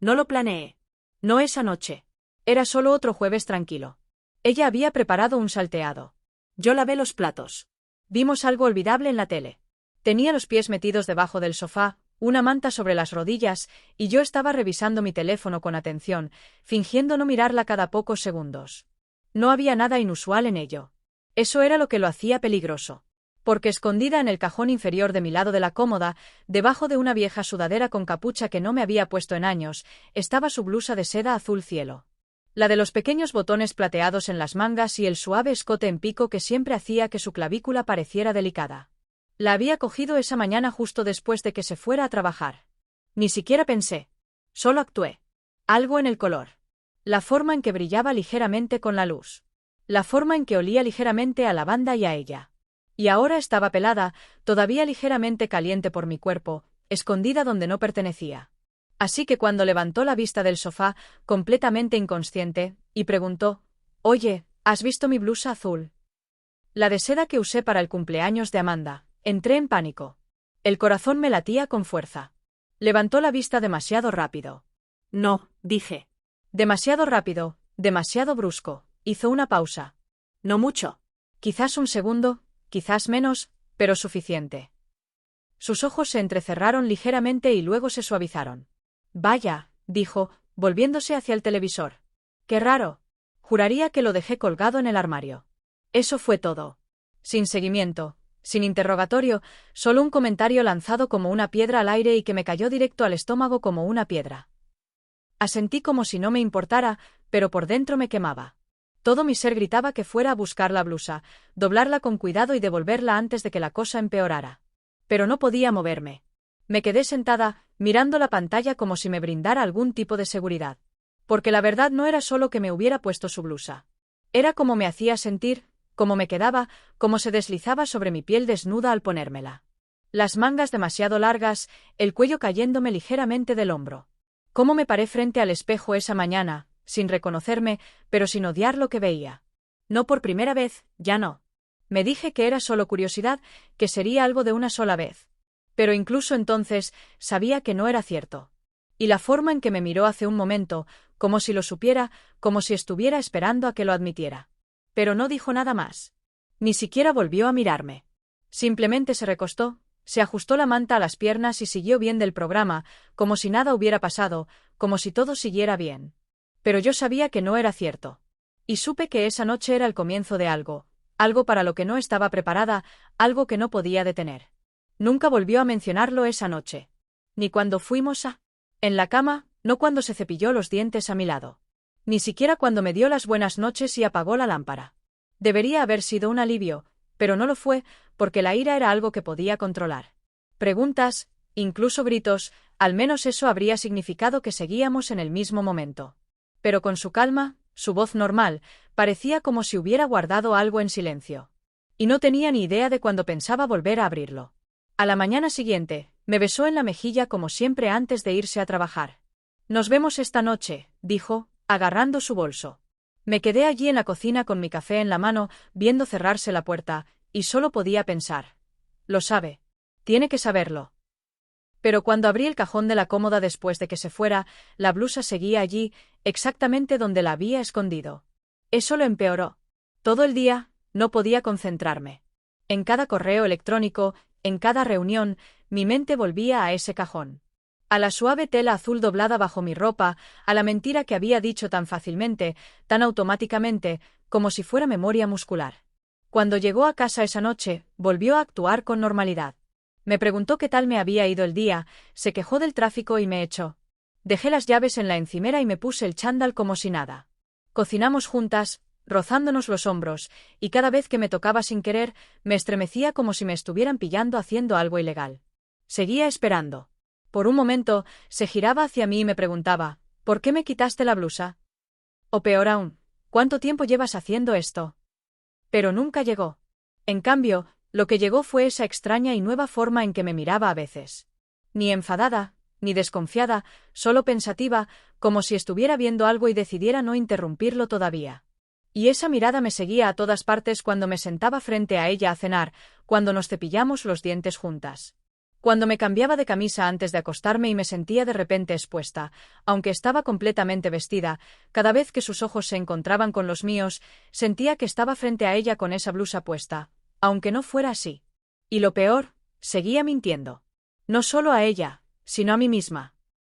No lo planeé. No esa noche. Era solo otro jueves tranquilo. Ella había preparado un salteado. Yo lavé los platos. Vimos algo olvidable en la tele. Tenía los pies metidos debajo del sofá, una manta sobre las rodillas, y yo estaba revisando mi teléfono con atención, fingiendo no mirarla cada pocos segundos. No había nada inusual en ello. Eso era lo que lo hacía peligroso. Porque escondida en el cajón inferior de mi lado de la cómoda, debajo de una vieja sudadera con capucha que no me había puesto en años, estaba su blusa de seda azul cielo. La de los pequeños botones plateados en las mangas y el suave escote en pico que siempre hacía que su clavícula pareciera delicada. La había cogido esa mañana justo después de que se fuera a trabajar. Ni siquiera pensé. Solo actué. Algo en el color. La forma en que brillaba ligeramente con la luz. La forma en que olía ligeramente a lavanda y a ella. Y ahora estaba pelada, todavía ligeramente caliente por mi cuerpo, escondida donde no pertenecía. Así que cuando levantó la vista del sofá, completamente inconsciente, y preguntó: «Oye, ¿has visto mi blusa azul?» La de seda que usé para el cumpleaños de Amanda. Entré en pánico. El corazón me latía con fuerza. Levantó la vista demasiado rápido. «No», dije. «Demasiado rápido, demasiado brusco». Hizo una pausa. «No mucho. Quizás un segundo, quizás menos, pero suficiente». Sus ojos se entrecerraron ligeramente y luego se suavizaron. «Vaya», dijo, volviéndose hacia el televisor. «Qué raro. Juraría que lo dejé colgado en el armario». Eso fue todo. Sin seguimiento, sin interrogatorio, solo un comentario lanzado como una piedra al aire y que me cayó directo al estómago como una piedra. Asentí como si no me importara, pero por dentro me quemaba. Todo mi ser gritaba que fuera a buscar la blusa, doblarla con cuidado y devolverla antes de que la cosa empeorara. Pero no podía moverme. Me quedé sentada, mirando la pantalla como si me brindara algún tipo de seguridad. Porque la verdad no era solo que me hubiera puesto su blusa. Era como me hacía sentir, cómo me quedaba, cómo se deslizaba sobre mi piel desnuda al ponérmela. Las mangas demasiado largas, el cuello cayéndome ligeramente del hombro. Cómo me paré frente al espejo esa mañana, sin reconocerme, pero sin odiar lo que veía. No por primera vez, ya no. Me dije que era solo curiosidad, que sería algo de una sola vez. Pero incluso entonces, sabía que no era cierto. Y la forma en que me miró hace un momento, como si lo supiera, como si estuviera esperando a que lo admitiera. Pero no dijo nada más. Ni siquiera volvió a mirarme. Simplemente se recostó, se ajustó la manta a las piernas y siguió viendo el programa, como si nada hubiera pasado, como si todo siguiera bien. Pero yo sabía que no era cierto. Y supe que esa noche era el comienzo de algo, algo para lo que no estaba preparada, algo que no podía detener. Nunca volvió a mencionarlo esa noche. Ni cuando fuimos en la cama, no cuando se cepilló los dientes a mi lado. Ni siquiera cuando me dio las buenas noches y apagó la lámpara. Debería haber sido un alivio, pero no lo fue, porque la ira era algo que podía controlar. Preguntas, incluso gritos, al menos eso habría significado que seguíamos en el mismo momento. Pero con su calma, su voz normal, parecía como si hubiera guardado algo en silencio. Y no tenía ni idea de cuándo pensaba volver a abrirlo. A la mañana siguiente, me besó en la mejilla como siempre antes de irse a trabajar. «Nos vemos esta noche», dijo, agarrando su bolso. Me quedé allí en la cocina con mi café en la mano, viendo cerrarse la puerta, y solo podía pensar. Lo sabe. Tiene que saberlo. Pero cuando abrí el cajón de la cómoda después de que se fuera, la blusa seguía allí, exactamente donde la había escondido. Eso lo empeoró. Todo el día, no podía concentrarme. En cada correo electrónico, en cada reunión, mi mente volvía a ese cajón. A la suave tela azul doblada bajo mi ropa, a la mentira que había dicho tan fácilmente, tan automáticamente, como si fuera memoria muscular. Cuando llegó a casa esa noche, volvió a actuar con normalidad. Me preguntó qué tal me había ido el día, se quejó del tráfico y me echó. Dejé las llaves en la encimera y me puse el chándal como si nada. Cocinamos juntas, rozándonos los hombros, y cada vez que me tocaba sin querer, me estremecía como si me estuvieran pillando haciendo algo ilegal. Seguía esperando. Por un momento, se giraba hacia mí y me preguntaba, ¿por qué me quitaste la blusa? O peor aún, ¿cuánto tiempo llevas haciendo esto? Pero nunca llegó. En cambio, lo que llegó fue esa extraña y nueva forma en que me miraba a veces. Ni enfadada, ni desconfiada, solo pensativa, como si estuviera viendo algo y decidiera no interrumpirlo todavía. Y esa mirada me seguía a todas partes cuando me sentaba frente a ella a cenar, cuando nos cepillamos los dientes juntas. Cuando me cambiaba de camisa antes de acostarme y me sentía de repente expuesta, aunque estaba completamente vestida, cada vez que sus ojos se encontraban con los míos, sentía que estaba frente a ella con esa blusa puesta, aunque no fuera así. Y lo peor, seguía mintiendo. No solo a ella, sino a mí misma.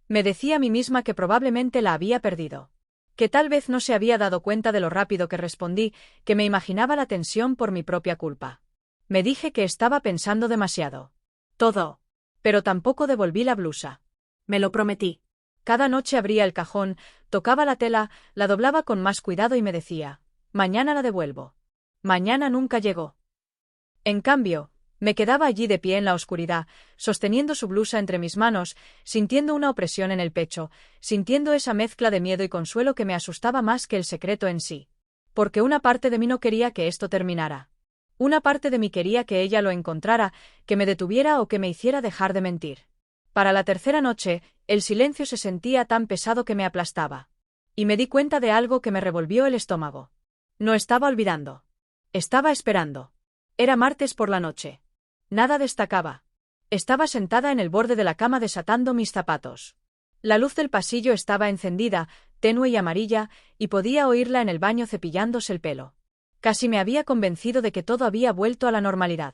Me decía a mí misma que probablemente la había perdido. Que tal vez no se había dado cuenta de lo rápido que respondí, que me imaginaba la tensión por mi propia culpa. Me dije que estaba pensando demasiado. Todo. Pero tampoco devolví la blusa. Me lo prometí. Cada noche abría el cajón, tocaba la tela, la doblaba con más cuidado y me decía, mañana la devuelvo. Mañana nunca llegó. En cambio, me quedaba allí de pie en la oscuridad, sosteniendo su blusa entre mis manos, sintiendo una opresión en el pecho, sintiendo esa mezcla de miedo y consuelo que me asustaba más que el secreto en sí. Porque una parte de mí no quería que esto terminara. Una parte de mí quería que ella lo encontrara, que me detuviera o que me hiciera dejar de mentir. Para la tercera noche, el silencio se sentía tan pesado que me aplastaba. Y me di cuenta de algo que me revolvió el estómago. No estaba olvidando. Estaba esperando. Era martes por la noche. Nada destacaba. Estaba sentada en el borde de la cama desatando mis zapatos. La luz del pasillo estaba encendida, tenue y amarilla, y podía oírla en el baño cepillándose el pelo. Casi me había convencido de que todo había vuelto a la normalidad.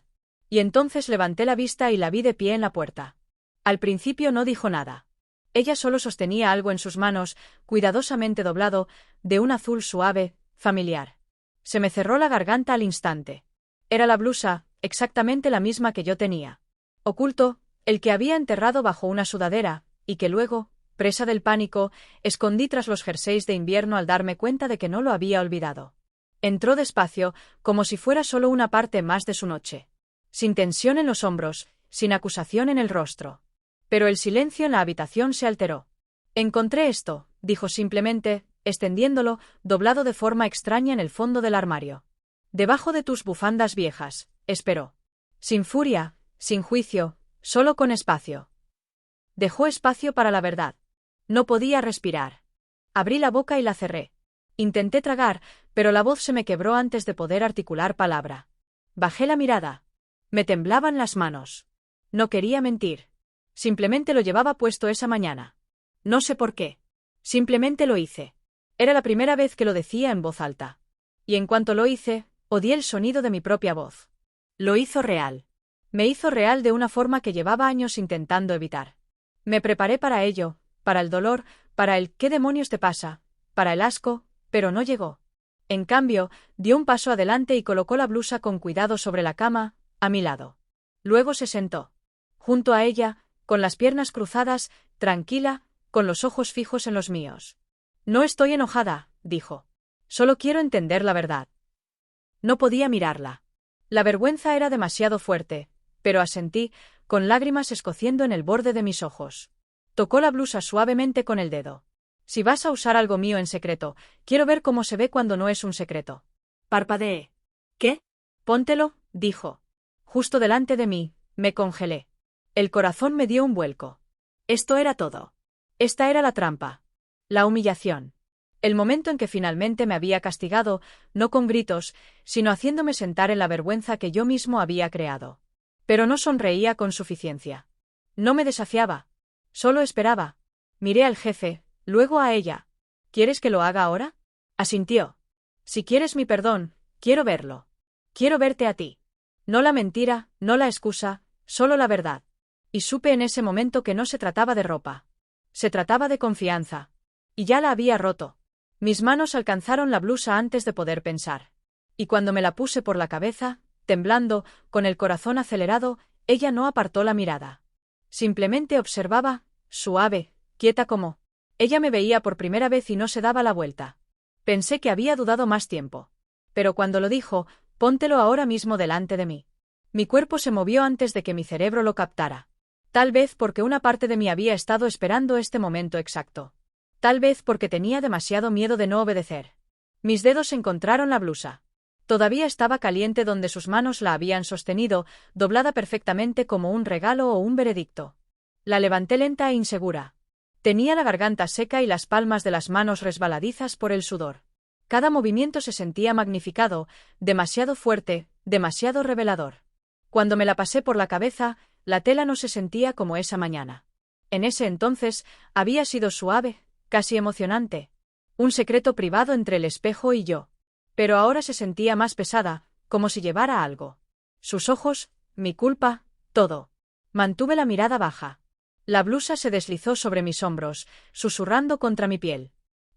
Y entonces levanté la vista y la vi de pie en la puerta. Al principio no dijo nada. Ella solo sostenía algo en sus manos, cuidadosamente doblado, de un azul suave, familiar. Se me cerró la garganta al instante. Era la blusa, exactamente la misma que yo tenía. Oculto, el que había enterrado bajo una sudadera, y que luego, presa del pánico, escondí tras los jerseys de invierno al darme cuenta de que no lo había olvidado. Entró despacio, como si fuera solo una parte más de su noche. Sin tensión en los hombros, sin acusación en el rostro. Pero el silencio en la habitación se alteró. Encontré esto, dijo simplemente, extendiéndolo, doblado de forma extraña en el fondo del armario. Debajo de tus bufandas viejas, esperó. Sin furia, sin juicio, solo con espacio. Dejó espacio para la verdad. No podía respirar. Abrí la boca y la cerré. Intenté tragar, pero la voz se me quebró antes de poder articular palabra. Bajé la mirada. Me temblaban las manos. No quería mentir. Simplemente lo llevaba puesto esa mañana. No sé por qué. Simplemente lo hice. Era la primera vez que lo decía en voz alta. Y en cuanto lo hice, odié el sonido de mi propia voz. Lo hizo real. Me hizo real de una forma que llevaba años intentando evitar. Me preparé para ello, para el dolor, para el ¿qué demonios te pasa?, para el asco, pero no llegó. En cambio, dio un paso adelante y colocó la blusa con cuidado sobre la cama, a mi lado. Luego se sentó. Junto a ella, con las piernas cruzadas, tranquila, con los ojos fijos en los míos. No estoy enojada, dijo. Solo quiero entender la verdad. No podía mirarla. La vergüenza era demasiado fuerte, pero asentí, con lágrimas escociendo en el borde de mis ojos. Tocó la blusa suavemente con el dedo. Si vas a usar algo mío en secreto, quiero ver cómo se ve cuando no es un secreto. Parpadeé. ¿Qué? Póntelo, dijo. Justo delante de mí, me congelé. El corazón me dio un vuelco. Esto era todo. Esta era la trampa. La humillación. El momento en que finalmente me había castigado, no con gritos, sino haciéndome sentar en la vergüenza que yo mismo había creado. Pero no sonreía con suficiencia. No me desafiaba. Solo esperaba. Miré al jefe, luego a ella. ¿Quieres que lo haga ahora? Asintió. Si quieres mi perdón, quiero verlo. Quiero verte a ti. No la mentira, no la excusa, solo la verdad. Y supe en ese momento que no se trataba de ropa. Se trataba de confianza. Y ya la había roto. Mis manos alcanzaron la blusa antes de poder pensar. Y cuando me la puse por la cabeza, temblando, con el corazón acelerado, ella no apartó la mirada. Simplemente observaba, suave, quieta como. Ella me veía por primera vez y no se daba la vuelta. Pensé que había dudado más tiempo. Pero cuando lo dijo, póntelo ahora mismo delante de mí. Mi cuerpo se movió antes de que mi cerebro lo captara. Tal vez porque una parte de mí había estado esperando este momento exacto. Tal vez porque tenía demasiado miedo de no obedecer. Mis dedos encontraron la blusa. Todavía estaba caliente donde sus manos la habían sostenido, doblada perfectamente como un regalo o un veredicto. La levanté lenta e insegura. Tenía la garganta seca y las palmas de las manos resbaladizas por el sudor. Cada movimiento se sentía magnificado, demasiado fuerte, demasiado revelador. Cuando me la pasé por la cabeza, la tela no se sentía como esa mañana. En ese entonces, había sido suave, casi emocionante. Un secreto privado entre el espejo y yo. Pero ahora se sentía más pesada, como si llevara algo. Sus ojos, mi culpa, todo. Mantuve la mirada baja. La blusa se deslizó sobre mis hombros, susurrando contra mi piel.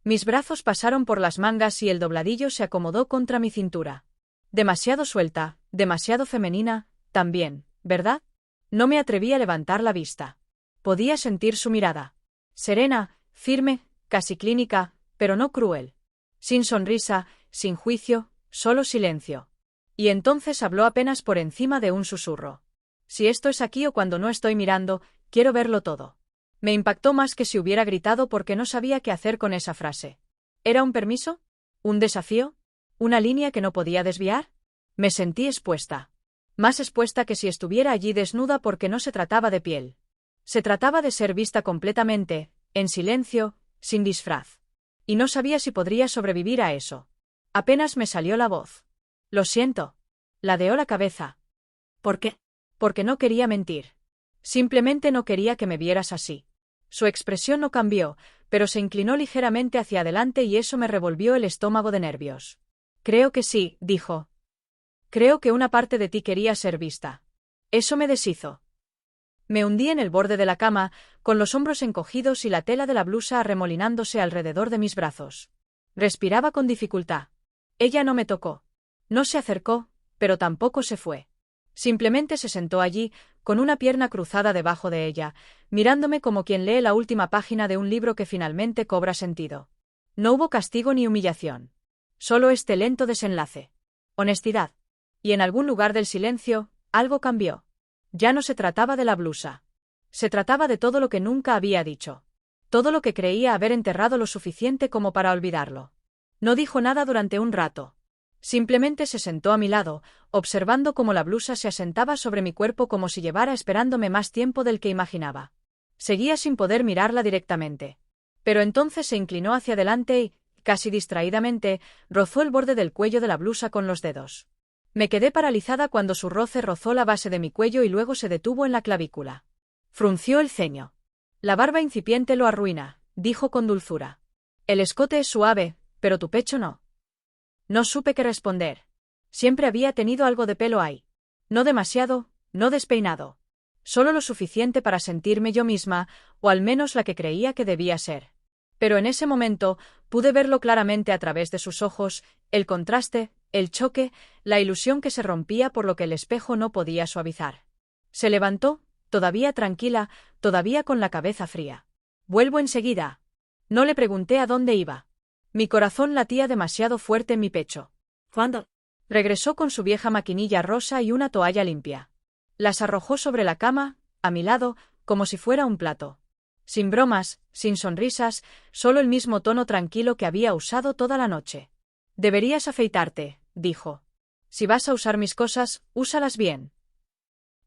Mis brazos pasaron por las mangas y el dobladillo se acomodó contra mi cintura. Demasiado suelta, demasiado femenina, también, ¿verdad? No me atreví a levantar la vista. Podía sentir su mirada. Serena, firme, casi clínica, pero no cruel. Sin sonrisa, sin juicio, solo silencio. Y entonces habló apenas por encima de un susurro. Si esto es aquí o cuando no estoy mirando, quiero verlo todo. Me impactó más que si hubiera gritado porque no sabía qué hacer con esa frase. ¿Era un permiso? ¿Un desafío? ¿Una línea que no podía desviar? Me sentí expuesta. Más expuesta que si estuviera allí desnuda porque no se trataba de piel. Se trataba de ser vista completamente, en silencio, sin disfraz. Y no sabía si podría sobrevivir a eso. Apenas me salió la voz. Lo siento. Ladeó la cabeza. ¿Por qué? Porque no quería mentir. Simplemente no quería que me vieras así. Su expresión no cambió, pero se inclinó ligeramente hacia adelante y eso me revolvió el estómago de nervios. Creo que sí, dijo. Creo que una parte de ti quería ser vista. Eso me deshizo. Me hundí en el borde de la cama, con los hombros encogidos y la tela de la blusa arremolinándose alrededor de mis brazos. Respiraba con dificultad. Ella no me tocó. No se acercó, pero tampoco se fue. Simplemente se sentó allí, con una pierna cruzada debajo de ella, mirándome como quien lee la última página de un libro que finalmente cobra sentido. No hubo castigo ni humillación. Solo este lento desenlace. Honestidad. Y en algún lugar del silencio, algo cambió. Ya no se trataba de la blusa. Se trataba de todo lo que nunca había dicho. Todo lo que creía haber enterrado lo suficiente como para olvidarlo. No dijo nada durante un rato. Simplemente se sentó a mi lado, observando cómo la blusa se asentaba sobre mi cuerpo como si llevara esperándome más tiempo del que imaginaba. Seguía sin poder mirarla directamente. Pero entonces se inclinó hacia adelante y, casi distraídamente, rozó el borde del cuello de la blusa con los dedos. Me quedé paralizada cuando su roce rozó la base de mi cuello y luego se detuvo en la clavícula. Frunció el ceño. La barba incipiente lo arruina, dijo con dulzura. El escote es suave, pero tu pecho no. No supe qué responder. Siempre había tenido algo de pelo ahí. No demasiado, no despeinado. Solo lo suficiente para sentirme yo misma, o al menos la que creía que debía ser. Pero en ese momento pude verlo claramente a través de sus ojos, el contraste, el choque, la ilusión que se rompía por lo que el espejo no podía suavizar. Se levantó, todavía tranquila, todavía con la cabeza fría. Vuelvo enseguida. No le pregunté a dónde iba. Mi corazón latía demasiado fuerte en mi pecho. ¿Cuándo? Regresó con su vieja maquinilla rosa y una toalla limpia. Las arrojó sobre la cama, a mi lado, como si fuera un plato. Sin bromas, sin sonrisas, solo el mismo tono tranquilo que había usado toda la noche. Deberías afeitarte, dijo. Si vas a usar mis cosas, úsalas bien.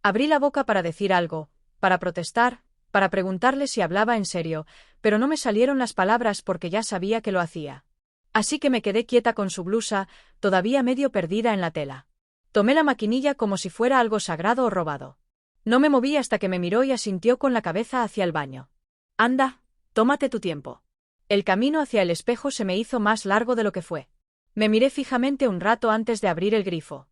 Abrí la boca para decir algo, para protestar, para preguntarle si hablaba en serio, pero no me salieron las palabras porque ya sabía que lo hacía. Así que me quedé quieta con su blusa, todavía medio perdida en la tela. Tomé la maquinilla como si fuera algo sagrado o robado. No me moví hasta que me miró y asintió con la cabeza hacia el baño. Anda, tómate tu tiempo. El camino hacia el espejo se me hizo más largo de lo que fue. Me miré fijamente un rato antes de abrir el grifo.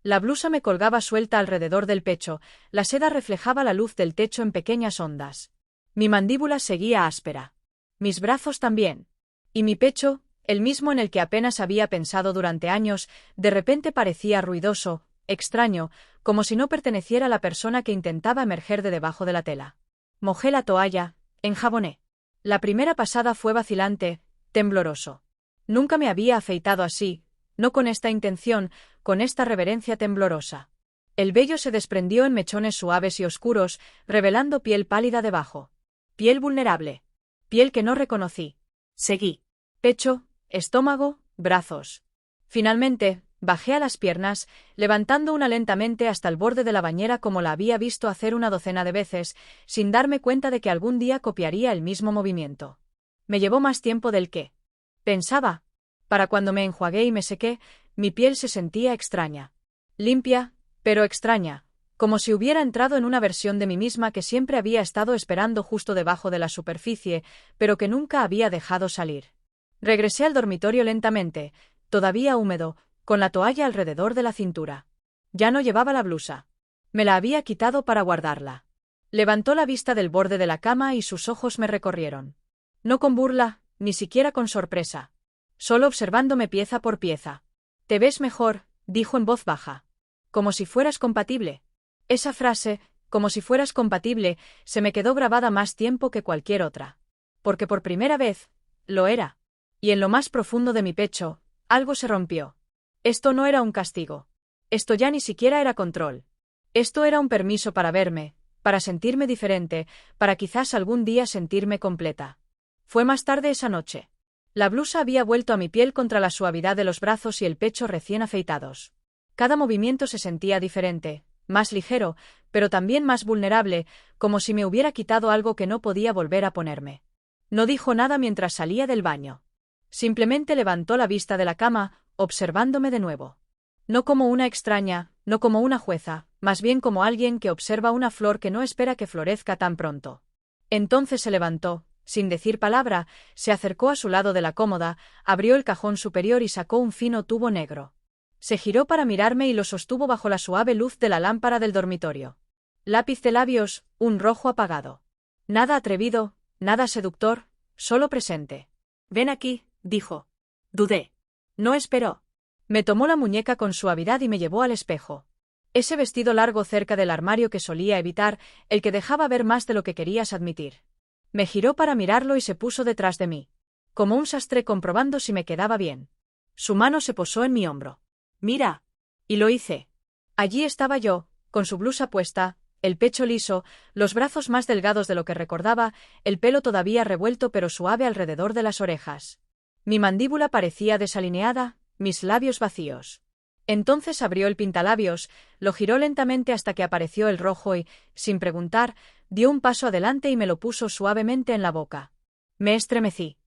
La blusa me colgaba suelta alrededor del pecho, la seda reflejaba la luz del techo en pequeñas ondas. Mi mandíbula seguía áspera. Mis brazos también. Y mi pecho, el mismo en el que apenas había pensado durante años, de repente parecía ruidoso, extraño, como si no perteneciera a la persona que intentaba emerger de debajo de la tela. Mojé la toalla, enjaboné. La primera pasada fue vacilante, tembloroso. Nunca me había afeitado así, no con esta intención, con esta reverencia temblorosa. El vello se desprendió en mechones suaves y oscuros, revelando piel pálida debajo. Piel vulnerable. Piel que no reconocí. Seguí. Pecho, estómago, brazos. Finalmente, bajé a las piernas, levantando una lentamente hasta el borde de la bañera como la había visto hacer una docena de veces, sin darme cuenta de que algún día copiaría el mismo movimiento. Me llevó más tiempo del que pensaba. Para cuando me enjuagué y me sequé, mi piel se sentía extraña. Limpia, pero extraña, como si hubiera entrado en una versión de mí misma que siempre había estado esperando justo debajo de la superficie, pero que nunca había dejado salir. Regresé al dormitorio lentamente, todavía húmedo, con la toalla alrededor de la cintura. Ya no llevaba la blusa. Me la había quitado para guardarla. Levantó la vista del borde de la cama y sus ojos me recorrieron. No con burla, ni siquiera con sorpresa. Solo observándome pieza por pieza. «Te ves mejor», dijo en voz baja. «Como si fueras compatible». Esa frase, «como si fueras compatible», se me quedó grabada más tiempo que cualquier otra. Porque por primera vez, lo era. Y en lo más profundo de mi pecho, algo se rompió. Esto no era un castigo. Esto ya ni siquiera era control. Esto era un permiso para verme, para sentirme diferente, para quizás algún día sentirme completa. Fue más tarde esa noche. La blusa había vuelto a mi piel contra la suavidad de los brazos y el pecho recién afeitados. Cada movimiento se sentía diferente, más ligero, pero también más vulnerable, como si me hubiera quitado algo que no podía volver a ponerme. No dijo nada mientras salía del baño. Simplemente levantó la vista de la cama, observándome de nuevo. No como una extraña, no como una jueza, más bien como alguien que observa una flor que no espera que florezca tan pronto. Entonces se levantó, sin decir palabra, se acercó a su lado de la cómoda, abrió el cajón superior y sacó un fino tubo negro. Se giró para mirarme y lo sostuvo bajo la suave luz de la lámpara del dormitorio. Lápiz de labios, un rojo apagado. Nada atrevido, nada seductor, solo presente. «Ven aquí», dijo. Dudé. No esperó. Me tomó la muñeca con suavidad y me llevó al espejo. Ese vestido largo cerca del armario que solía evitar, el que dejaba ver más de lo que querías admitir. Me giró para mirarlo y se puso detrás de mí. Como un sastre comprobando si me quedaba bien. Su mano se posó en mi hombro. «Mira». Y lo hice. Allí estaba yo, con su blusa puesta, el pecho liso, los brazos más delgados de lo que recordaba, el pelo todavía revuelto pero suave alrededor de las orejas. Mi mandíbula parecía desalineada, mis labios vacíos. Entonces abrió el pintalabios, lo giró lentamente hasta que apareció el rojo y, sin preguntar, dio un paso adelante y me lo puso suavemente en la boca. Me estremecí.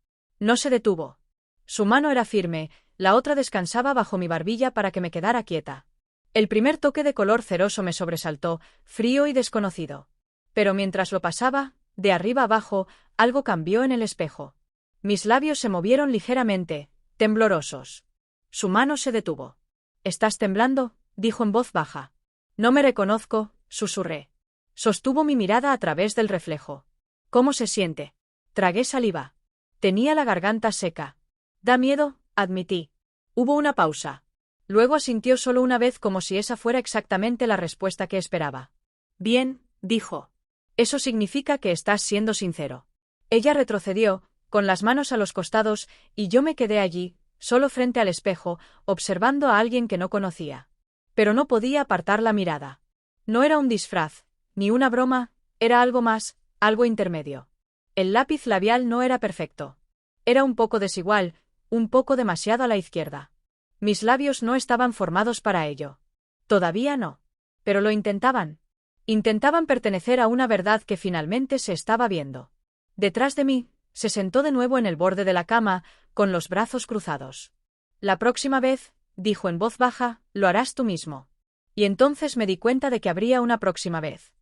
No se detuvo. Su mano era firme, la otra descansaba bajo mi barbilla para que me quedara quieta. El primer toque de color ceroso me sobresaltó, frío y desconocido. Pero mientras lo pasaba, de arriba abajo, algo cambió en el espejo. Mis labios se movieron ligeramente, temblorosos. Su mano se detuvo. «¿Estás temblando?», dijo en voz baja. «No me reconozco», susurré. Sostuvo mi mirada a través del reflejo. «¿Cómo se siente?». Tragué saliva. Tenía la garganta seca. «Da miedo», admití. Hubo una pausa. Luego asintió solo una vez como si esa fuera exactamente la respuesta que esperaba. «Bien», dijo. «Eso significa que estás siendo sincero». Ella retrocedió, con las manos a los costados, y yo me quedé allí, solo frente al espejo, observando a alguien que no conocía. Pero no podía apartar la mirada. No era un disfraz, ni una broma, era algo más, algo intermedio. El lápiz labial no era perfecto. Era un poco desigual, un poco demasiado a la izquierda. Mis labios no estaban formados para ello. Todavía no. Pero lo intentaban. Intentaban pertenecer a una verdad que finalmente se estaba viendo. Detrás de mí, se sentó de nuevo en el borde de la cama, con los brazos cruzados. «La próxima vez», dijo en voz baja, «lo harás tú mismo». Y entonces me di cuenta de que habría una próxima vez.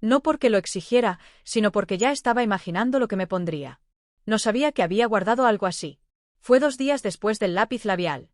No porque lo exigiera, sino porque ya estaba imaginando lo que me pondría. No sabía que había guardado algo así. Fue 2 días después del lápiz labial.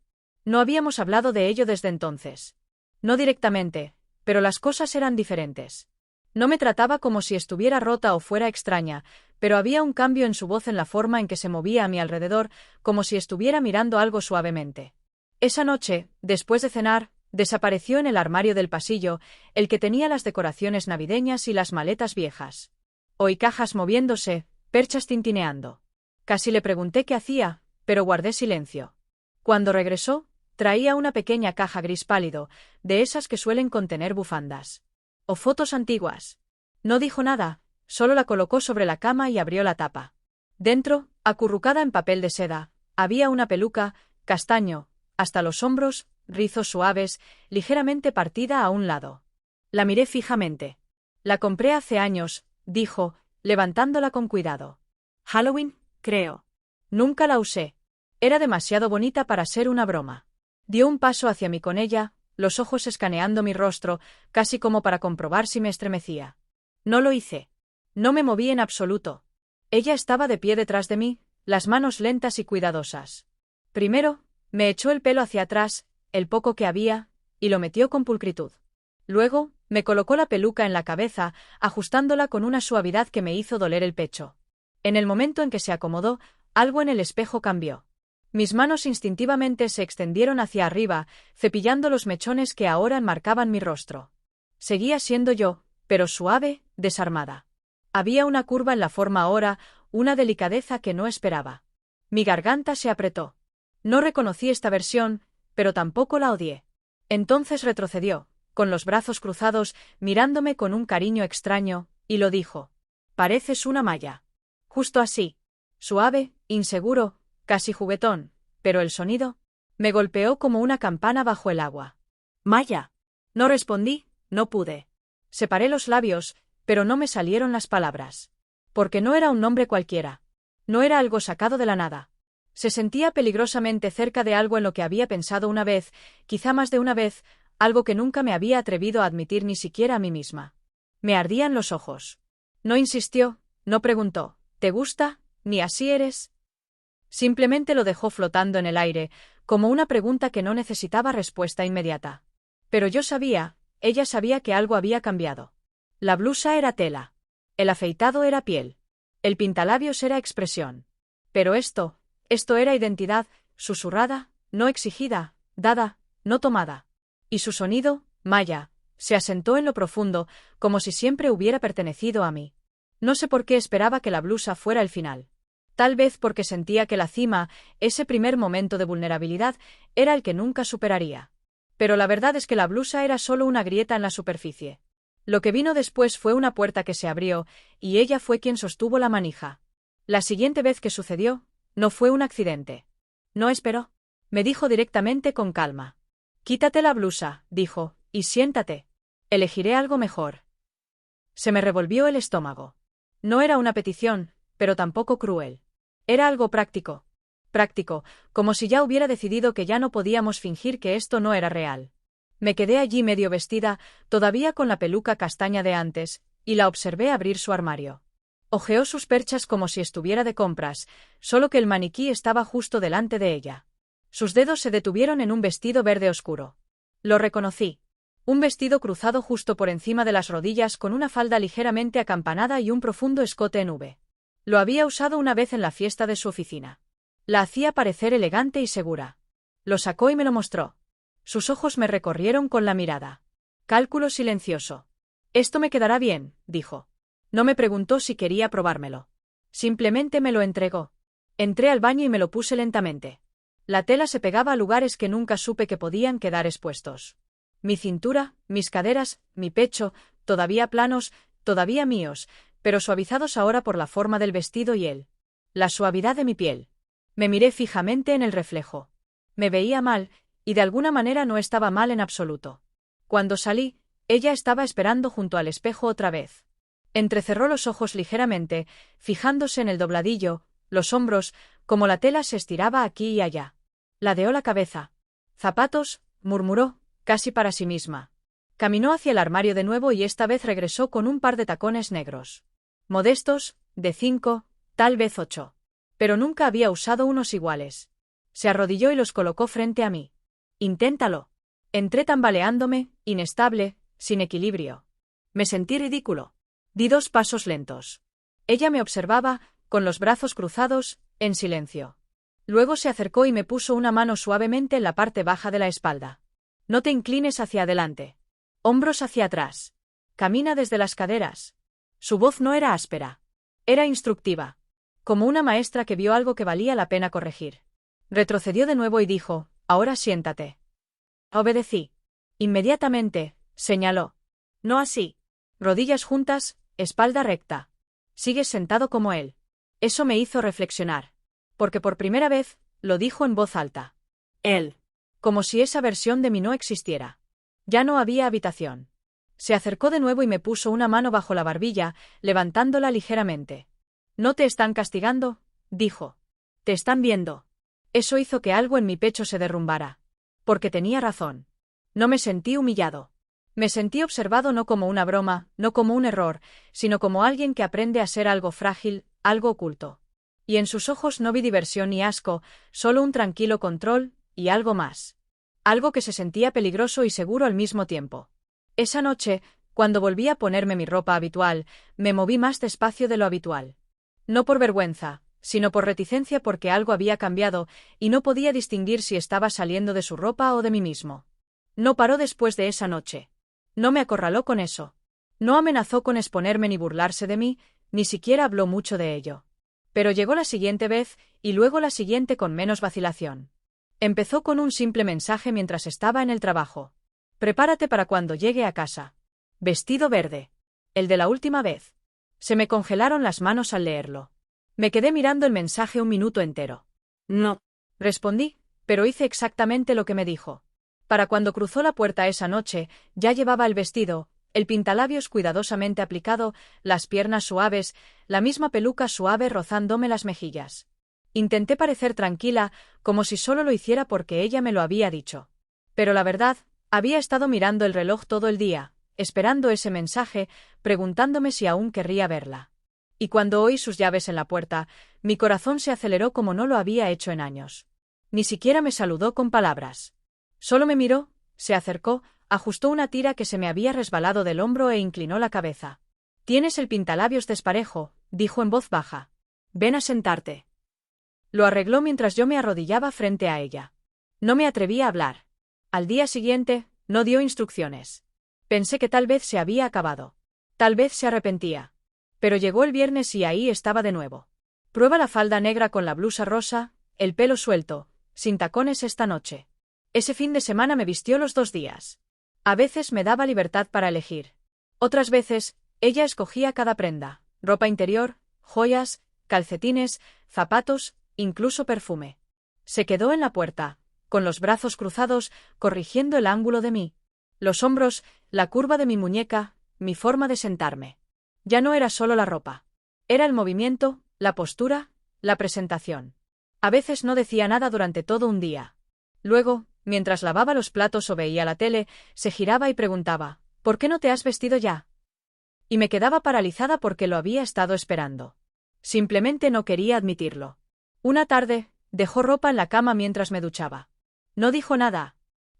No habíamos hablado de ello desde entonces. No directamente, pero las cosas eran diferentes. No me trataba como si estuviera rota o fuera extraña, pero había un cambio en su voz, en la forma en que se movía a mi alrededor, como si estuviera mirando algo suavemente. Esa noche, después de cenar, desapareció en el armario del pasillo, el que tenía las decoraciones navideñas y las maletas viejas. Oí cajas moviéndose, perchas tintineando. Casi le pregunté qué hacía, pero guardé silencio. Cuando regresó, traía una pequeña caja gris pálido, de esas que suelen contener bufandas. «O fotos antiguas». No dijo nada, solo la colocó sobre la cama y abrió la tapa. Dentro, acurrucada en papel de seda, había una peluca, castaño, hasta los hombros, rizos suaves, ligeramente partida a un lado. La miré fijamente. «La compré hace años», dijo, levantándola con cuidado. «Halloween, creo. Nunca la usé. Era demasiado bonita para ser una broma». Dio un paso hacia mí con ella, los ojos escaneando mi rostro, casi como para comprobar si me estremecía. No lo hice. No me moví en absoluto. Ella estaba de pie detrás de mí, las manos lentas y cuidadosas. Primero, me echó el pelo hacia atrás, el poco que había, y lo metió con pulcritud. Luego, me colocó la peluca en la cabeza, ajustándola con una suavidad que me hizo doler el pecho. En el momento en que se acomodó, algo en el espejo cambió. Mis manos instintivamente se extendieron hacia arriba, cepillando los mechones que ahora enmarcaban mi rostro. Seguía siendo yo, pero suave, desarmada. Había una curva en la forma ahora, una delicadeza que no esperaba. Mi garganta se apretó. No reconocí esta versión, pero tampoco la odié. Entonces retrocedió, con los brazos cruzados, mirándome con un cariño extraño, y lo dijo. Pareces una malla. Justo así. Suave, inseguro, casi juguetón, pero el sonido me golpeó como una campana bajo el agua. Maya. No respondí, no pude. Separé los labios, pero no me salieron las palabras. Porque no era un nombre cualquiera. No era algo sacado de la nada. Se sentía peligrosamente cerca de algo en lo que había pensado una vez, quizá más de una vez, algo que nunca me había atrevido a admitir ni siquiera a mí misma. Me ardían los ojos. No insistió, no preguntó, ¿te gusta? Ni así eres. Simplemente lo dejó flotando en el aire, como una pregunta que no necesitaba respuesta inmediata. Pero yo sabía, ella sabía que algo había cambiado. La blusa era tela. El afeitado era piel. El pintalabios era expresión. Pero esto era identidad, susurrada, no exigida, dada, no tomada. Y su sonido, Maya, se asentó en lo profundo, como si siempre hubiera pertenecido a mí. No sé por qué esperaba que la blusa fuera el final. Tal vez porque sentía que la cima, ese primer momento de vulnerabilidad, era el que nunca superaría. Pero la verdad es que la blusa era solo una grieta en la superficie. Lo que vino después fue una puerta que se abrió, y ella fue quien sostuvo la manija. La siguiente vez que sucedió, no fue un accidente. No esperó. Me dijo directamente con calma. Quítate la blusa, dijo, y siéntate. Elegiré algo mejor. Se me revolvió el estómago. No era una petición, pero tampoco cruel. Era algo práctico. Práctico, como si ya hubiera decidido que ya no podíamos fingir que esto no era real. Me quedé allí medio vestida, todavía con la peluca castaña de antes, y la observé abrir su armario. Ojeó sus perchas como si estuviera de compras, solo que el maniquí estaba justo delante de ella. Sus dedos se detuvieron en un vestido verde oscuro. Lo reconocí. Un vestido cruzado justo por encima de las rodillas con una falda ligeramente acampanada y un profundo escote en V. Lo había usado una vez en la fiesta de su oficina. La hacía parecer elegante y segura. Lo sacó y me lo mostró. Sus ojos me recorrieron con la mirada. Cálculo silencioso. Esto me quedará bien, dijo. No me preguntó si quería probármelo. Simplemente me lo entregó. Entré al baño y me lo puse lentamente. La tela se pegaba a lugares que nunca supe que podían quedar expuestos. Mi cintura, mis caderas, mi pecho, todavía planos, todavía míos, pero suavizados ahora por la forma del vestido y la suavidad de mi piel. Me miré fijamente en el reflejo. Me veía mal, y de alguna manera no estaba mal en absoluto. Cuando salí, ella estaba esperando junto al espejo otra vez. Entrecerró los ojos ligeramente, fijándose en el dobladillo, los hombros, como la tela se estiraba aquí y allá. Ladeó la cabeza. Zapatos, murmuró, casi para sí misma. Caminó hacia el armario de nuevo y esta vez regresó con un par de tacones negros. Modestos, de 5, tal vez 8. Pero nunca había usado unos iguales. Se arrodilló y los colocó frente a mí. Inténtalo. Entré tambaleándome, inestable, sin equilibrio. Me sentí ridículo. Di 2 pasos lentos. Ella me observaba, con los brazos cruzados, en silencio. Luego se acercó y me puso una mano suavemente en la parte baja de la espalda. No te inclines hacia adelante. Hombros hacia atrás. Camina desde las caderas. Su voz no era áspera. Era instructiva. Como una maestra que vio algo que valía la pena corregir. Retrocedió de nuevo y dijo, ahora siéntate. Obedecí. Inmediatamente, señaló. No así. Rodillas juntas, espalda recta. Sigues sentado como él. Eso me hizo reflexionar. Porque por primera vez, lo dijo en voz alta. Él. Como si esa versión de mí no existiera. Ya no había habitación. Se acercó de nuevo y me puso una mano bajo la barbilla, levantándola ligeramente. ¿No te están castigando?, dijo. Te están viendo. Eso hizo que algo en mi pecho se derrumbara. Porque tenía razón. No me sentí humillado. Me sentí observado no como una broma, no como un error, sino como alguien que aprende a ser algo frágil, algo oculto. Y en sus ojos no vi diversión ni asco, solo un tranquilo control, y algo más. Algo que se sentía peligroso y seguro al mismo tiempo. Esa noche, cuando volví a ponerme mi ropa habitual, me moví más despacio de lo habitual. No por vergüenza, sino por reticencia porque algo había cambiado, y no podía distinguir si estaba saliendo de su ropa o de mí mismo. No paró después de esa noche. No me acorraló con eso. No amenazó con exponerme ni burlarse de mí, ni siquiera habló mucho de ello. Pero llegó la siguiente vez, y luego la siguiente con menos vacilación. Empezó con un simple mensaje mientras estaba en el trabajo. Prepárate para cuando llegue a casa. Vestido verde. El de la última vez. Se me congelaron las manos al leerlo. Me quedé mirando el mensaje un minuto entero. No. Respondí, pero hice exactamente lo que me dijo. Para cuando cruzó la puerta esa noche, ya llevaba el vestido, el pintalabios cuidadosamente aplicado, las piernas suaves, la misma peluca suave rozándome las mejillas. Intenté parecer tranquila, como si solo lo hiciera porque ella me lo había dicho. Pero la verdad, había estado mirando el reloj todo el día, esperando ese mensaje, preguntándome si aún querría verla. Y cuando oí sus llaves en la puerta, mi corazón se aceleró como no lo había hecho en años. Ni siquiera me saludó con palabras. Solo me miró, se acercó, ajustó una tira que se me había resbalado del hombro e inclinó la cabeza. «Tienes el pintalabios desparejo», dijo en voz baja. «Ven a sentarte». Lo arregló mientras yo me arrodillaba frente a ella. No me atreví a hablar. Al día siguiente, no dio instrucciones. Pensé que tal vez se había acabado. Tal vez se arrepentía. Pero llegó el viernes y ahí estaba de nuevo. «Prueba la falda negra con la blusa rosa, el pelo suelto, sin tacones esta noche». Ese fin de semana me vistió los 2 días. A veces me daba libertad para elegir. Otras veces, ella escogía cada prenda, ropa interior, joyas, calcetines, zapatos, incluso perfume. Se quedó en la puerta, con los brazos cruzados, corrigiendo el ángulo de mí. Los hombros, la curva de mi muñeca, mi forma de sentarme. Ya no era solo la ropa. Era el movimiento, la postura, la presentación. A veces no decía nada durante todo un día. Luego, mientras lavaba los platos o veía la tele, se giraba y preguntaba, «¿Por qué no te has vestido ya?» Y me quedaba paralizada porque lo había estado esperando. Simplemente no quería admitirlo. Una tarde, dejó ropa en la cama mientras me duchaba. No dijo nada.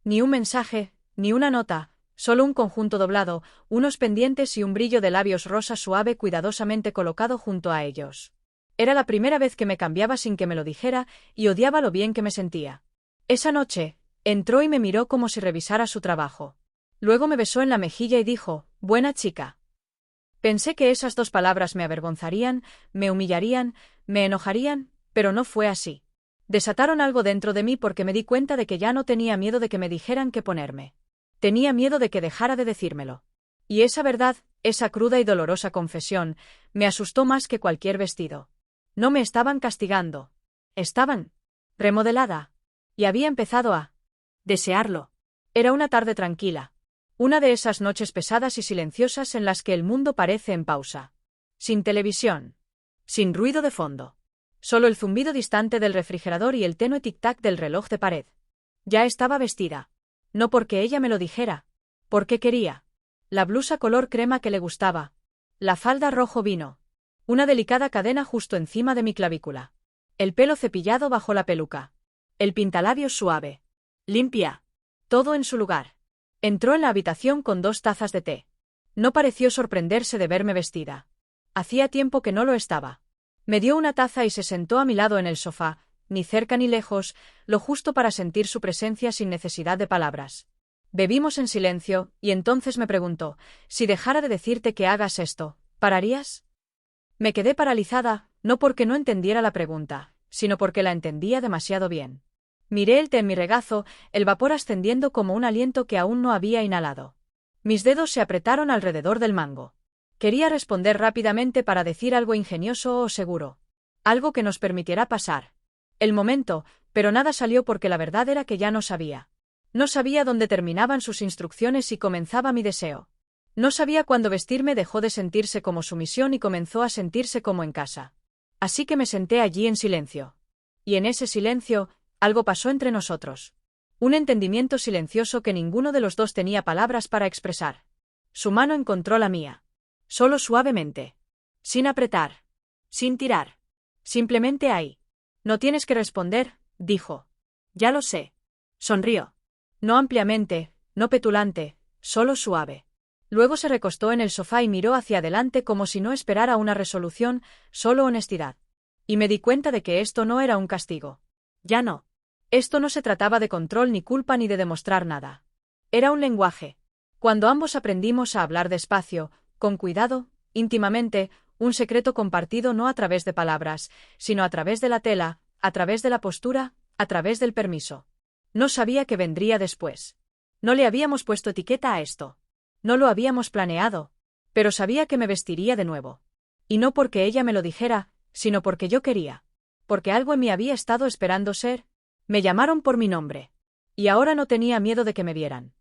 Ni un mensaje, ni una nota, solo un conjunto doblado, unos pendientes y un brillo de labios rosa suave cuidadosamente colocado junto a ellos. Era la primera vez que me cambiaba sin que me lo dijera y odiaba lo bien que me sentía. Esa noche, entró y me miró como si revisara su trabajo. Luego me besó en la mejilla y dijo, «Buena chica». Pensé que esas 2 palabras me avergonzarían, me humillarían, me enojarían, pero no fue así. Desataron algo dentro de mí porque me di cuenta de que ya no tenía miedo de que me dijeran qué ponerme. Tenía miedo de que dejara de decírmelo. Y esa verdad, esa cruda y dolorosa confesión, me asustó más que cualquier vestido. No me estaban castigando. Estaban remodelada. Y había empezado a desearlo. Era una tarde tranquila. Una de esas noches pesadas y silenciosas en las que el mundo parece en pausa. Sin televisión. Sin ruido de fondo. Solo el zumbido distante del refrigerador y el tenue tic-tac del reloj de pared. Ya estaba vestida. No porque ella me lo dijera. Porque quería. La blusa color crema que le gustaba. La falda rojo vino. Una delicada cadena justo encima de mi clavícula. El pelo cepillado bajo la peluca. El pintalabios suave. Limpia. Todo en su lugar. Entró en la habitación con 2 tazas de té. No pareció sorprenderse de verme vestida. Hacía tiempo que no lo estaba. Me dio una taza y se sentó a mi lado en el sofá, ni cerca ni lejos, lo justo para sentir su presencia sin necesidad de palabras. Bebimos en silencio, y entonces me preguntó, «Si dejara de decirte que hagas esto, ¿pararías?» Me quedé paralizada, no porque no entendiera la pregunta, sino porque la entendía demasiado bien. Miré el té en mi regazo, el vapor ascendiendo como un aliento que aún no había inhalado. Mis dedos se apretaron alrededor del mango. Quería responder rápidamente para decir algo ingenioso o seguro. Algo que nos permitiera pasar el momento, pero nada salió porque la verdad era que ya no sabía. No sabía dónde terminaban sus instrucciones y comenzaba mi deseo. No sabía cuándo vestirme dejó de sentirse como sumisión y comenzó a sentirse como en casa. Así que me senté allí en silencio. Y en ese silencio, algo pasó entre nosotros. Un entendimiento silencioso que ninguno de los dos tenía palabras para expresar. Su mano encontró la mía. Solo suavemente. Sin apretar. Sin tirar. Simplemente ahí. No tienes que responder, dijo. Ya lo sé. Sonrió. No ampliamente, no petulante, solo suave. Luego se recostó en el sofá y miró hacia adelante como si no esperara una resolución, solo honestidad. Y me di cuenta de que esto no era un castigo. Ya no. Esto no se trataba de control ni culpa ni de demostrar nada. Era un lenguaje. Cuando ambos aprendimos a hablar despacio, con cuidado, íntimamente, un secreto compartido no a través de palabras, sino a través de la tela, a través de la postura, a través del permiso. No sabía qué vendría después. No le habíamos puesto etiqueta a esto. No lo habíamos planeado. Pero sabía que me vestiría de nuevo. Y no porque ella me lo dijera, sino porque yo quería. Porque algo en mí había estado esperando ser. Me llamaron por mi nombre. Y ahora no tenía miedo de que me vieran.